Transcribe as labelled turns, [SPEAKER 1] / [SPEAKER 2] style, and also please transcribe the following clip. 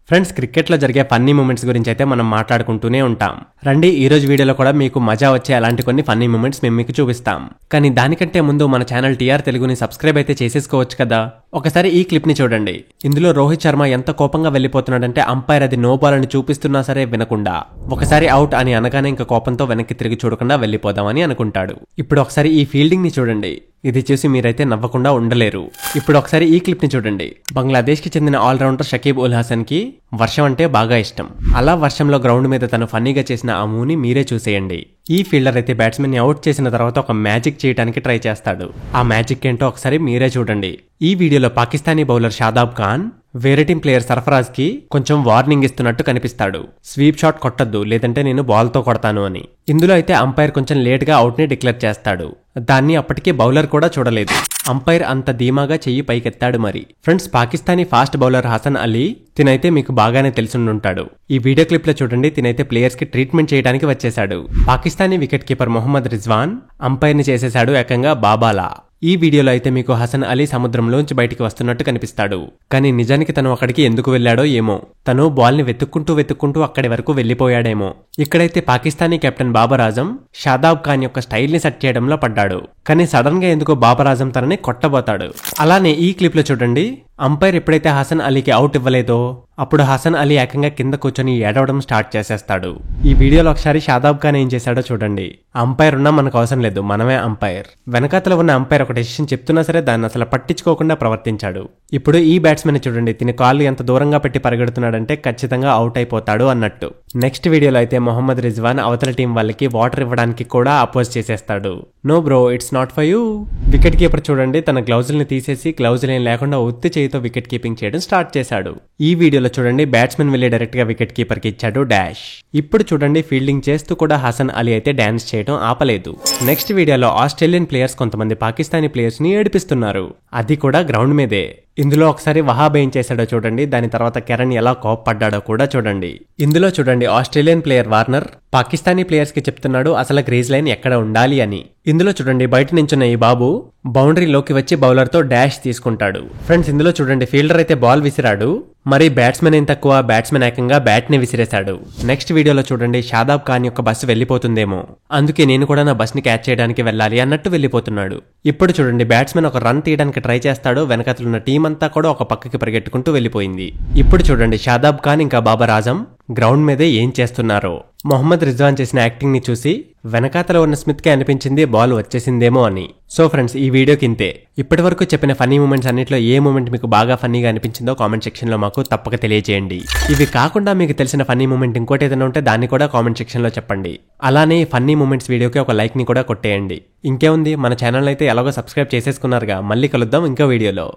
[SPEAKER 1] Friends, క్రికెట్లో జరిగే funny moments గురించి అయితే మనం మాట్లాడుకుంటూనే ఉంటాం. రండి, ఈ రోజు వీడియోలో కూడా మీకు మజా వచ్చే అలాంటి కొన్ని ఫన్నీ మూమెంట్స్ మేము మీకు చూపిస్తాం. కానీ దానికంటే ముందు మన ఛానల్ టీఆర్ తెలుగుని సబ్స్క్రైబ్ అయితే చేసేసుకోవచ్చు కదా. ఒకసారి ఈ క్లిప్ ని చూడండి. ఇందులో రోహిత్ శర్మ ఎంత కోపంగా వెళ్లిపోతున్నాడంటే అంపైర్ అది నో బాల్ అని చూపిస్తున్నా సరే వినకుండా ఒకసారి అవుట్ అని అనగానే ఇంకా కోపంతో వెనక్కి తిరిగి చూడకుండా వెళ్లిపోదామని అనుకుంటాడు. ఇప్పుడు ఒకసారి ఈ ఫీల్డింగ్ ని చూడండి. ఇది చూసి మీరైతే నవ్వకుండా ఉండలేరు. ఇప్పుడు ఒకసారి ఈ క్లిప్ ని చూడండి. బంగ్లాదేశ్ కి చెందిన ఆల్రౌండర్ షకీబ్ ఉల్ హసన్ కి వర్షం అంటే బాగా ఇష్టం. అలా వర్షంలో గ్రౌండ్ మీద తను ఫన్నీగా చేసిన ఆ మూవ్ని మీరే చూసేయండి. ఈ ఫీల్డర్ అయితే బ్యాట్స్మెన్ ని అవుట్ చేసిన తర్వాత ఒక మ్యాజిక్ చేయడానికి ట్రై చేస్తాడు. ఆ మ్యాజిక్ ఏంటో ఒకసారి మీరే చూడండి. ఈ వీడియోలో పాకిస్తానీ బౌలర్ షాదాబ్ ఖాన్ వేరే టీం ప్లేయర్ సర్ఫరాజ్ కి కొంచెం వార్నింగ్ ఇస్తున్నట్టు కనిపిస్తాడు. స్వీప్ షాట్ కొట్టద్దు, లేదంటే నేను బాల్ తో కొడతాను అని. ఇందులో అయితే అంపైర్ కొంచెం లేట్ గా అవుట్ ని డిక్లేర్ చేస్తాడు. దాన్ని అప్పటికే బౌలర్ కూడా చూడలేదు. అంపైర్ అంత ధీమాగా చెయ్యి పైకెత్తాడు. మరి friends, Pakistani fast bowler Hasan Ali తినైతే మీకు బాగానే తెలుసుండుంటాడు. ఈ వీడియో క్లిప్ లో చూడండి. తినైతే ప్లేయర్స్ కి ట్రీట్మెంట్ చేయడానికి వచ్చేశాడు. Pakistani wicket keeper Mohammad Rizwan umpire ని చేసేశాడు ఏకంగా బాబాలా. ఈ వీడియోలో అయితే మీకు హసన్ అలీ సముద్రంలోంచి బయటికి వస్తున్నట్టు కనిపిస్తాడు. కానీ నిజానికి తను అక్కడికి ఎందుకు వెళ్లాడో ఏమో. తను బాల్ ని వెతుక్కుంటూ అక్కడి వరకు వెళ్లిపోయాడేమో. ఇక్కడైతే పాకిస్తానీ కెప్టెన్ బాబర్ ఆజం షాదాబ్ ఖాన్ యొక్క స్టైల్ ని సెట్ చేయడంలో పడ్డాడు. కానీ సడన్ గా ఎందుకో బాబర్ ఆజం తనని కొట్టబోతాడు. అలానే ఈ క్లిప్ లో చూడండి. అంపైర్ ఎప్పుడైతే హసన్ అలీకి అవుట్ ఇవ్వలేదో అప్పుడు హసన్ అలీ ఏకంగా కింద కూర్చొని ఏడవడం స్టార్ట్ చేసేస్తాడు. ఈ వీడియోలో ఒకసారి షాదాబ్ ఖాన్ ఏం చేశాడో చూడండి. అంపైర్ ఉన్నా మనకు అవసరం లేదు, మనమే అంపైర్. వెనకాతల ఉన్న అంపైర్ ఒక డెసిషన్ చెప్తున్నా సరే దాన్ని అసలు పట్టించుకోకుండా ప్రవర్తించాడు. ఇప్పుడు ఈ బ్యాట్స్మెన్ చూడండి. తిని కాళ్ళు ఎంత దూరంగా పెట్టి పరిగెడుతున్నాడంటే ఖచ్చితంగా అవుట్ అయిపోతాడు అన్నట్టు. నెక్స్ట్ వీడియోలో అయితే మొహమ్మద్ రిజ్వాన్ అవతల టీం వాళ్ళకి వాటర్ ఇవ్వడానికి కూడా అపోజ్ చేసేస్తాడు. No bro, it's not for you. Wicket keeper చూడండి, తన గ్లౌజుల్ని తీసేసి గ్లౌజులు ఏం లేకుండా ఉత్తి చేయితో వికెట్ కీపింగ్ చేయడం స్టార్ట్ చేశాడు. ఈ వీడియోలో చూడండి, బ్యాట్స్మెన్ వెళ్లి డైరెక్ట్ గా వికెట్ కీపర్ కి ఇచ్చాడు డాష్. ఇప్పుడు చూడండి, ఫీల్డింగ్ చేస్తూ కూడా హసన్ అలీ అయితే డాన్స్ చేయడం ఆపలేదు. నెక్స్ట్ వీడియోలో ఆస్ట్రేలియన్ ప్లేయర్స్ కొంతమంది పాకిస్తానీ ప్లేయర్స్ ని ఏడిపిస్తున్నారు. అది కూడా గ్రౌండ్ మీదే. ఇందులో ఒకసారి వహాబ్ ఏం చేశాడో చూడండి. దాని తర్వాత కెరన్ ఎలా కోప్పడ్డాడో కూడా చూడండి. ఇందులో చూడండి, Australian player Warner Pakistani players కి చెప్తున్నాడు అసలు గ్రీజ్ లైన్ ఎక్కడ ఉండాలి అని. ఇందులో చూడండి, బయట నించున్న ఈ బాబు బౌండరీలోకి వచ్చి బౌలర్ తో డాష్ తీసుకుంటాడు. ఫ్రెండ్స్, ఇందులో చూడండి, ఫీల్డర్ అయితే బాల్ విసిరాడు. మరి బ్యాట్స్మెన్ ఏం తక్కువ, బ్యాట్స్మెన్ ఏకంగా బ్యాట్ ని విసిరేశాడు. నెక్స్ట్ వీడియోలో చూడండి, షాదాబ్ ఖాన్ యొక్క బస్సు వెళ్లిపోతుందేమో, అందుకే నేను కూడా నా బస్ ని క్యాచ్ చేయడానికి వెళ్ళాలి అన్నట్టు వెళ్లిపోతున్నాడు. ఇప్పుడు చూడండి, బ్యాట్స్మెన్ ఒక రన్ తీయడానికి ట్రై చేస్తాడు. వెనకతలున్న టీం అంతా కూడా ఒక పక్కకి పరిగెట్టుకుంటూ వెళ్లిపోయింది. ఇప్పుడు చూడండి, షాదాబ్ ఖాన్ ఇంకా బాబర్ ఆజం గ్రౌండ్ మీదే ఏం చేస్తున్నారో. మొహమ్మద్ రిజ్వాన్ చేసిన యాక్టింగ్ ని చూసి వెనకాతలో ఉన్న స్మిత్ కి అనిపించింది బాల్ వచ్చేసిందేమో అని. సో ఫ్రెండ్స్, ఈ వీడియోకి ఇంతే. ఇప్పటి వరకు చెప్పిన ఫన్నీ మూమెంట్స్ అన్నిట్లో ఏ మూమెంట్ మీకు బాగా ఫన్నీగా అనిపించిందో కామెంట్ సెక్షన్ లో మాకు తప్పక తెలియజేయండి. ఇవి కాకుండా మీకు తెలిసిన ఫన్నీ మూమెంట్ ఇంకోటి ఏదైనా ఉంటే దాన్ని కూడా కామెంట్ సెక్షన్ లో చెప్పండి. అలానే ఫన్నీ మూమెంట్స్ వీడియోకి ఒక లైక్ ని కూడా కొట్టేయండి. ఇంకేముంది, మన ఛానల్ అయితే ఎలాగో సబ్స్క్రైబ్ చేసేసుకున్నారుగా. మళ్ళీ కలుద్దాం ఇంకో వీడియోలో.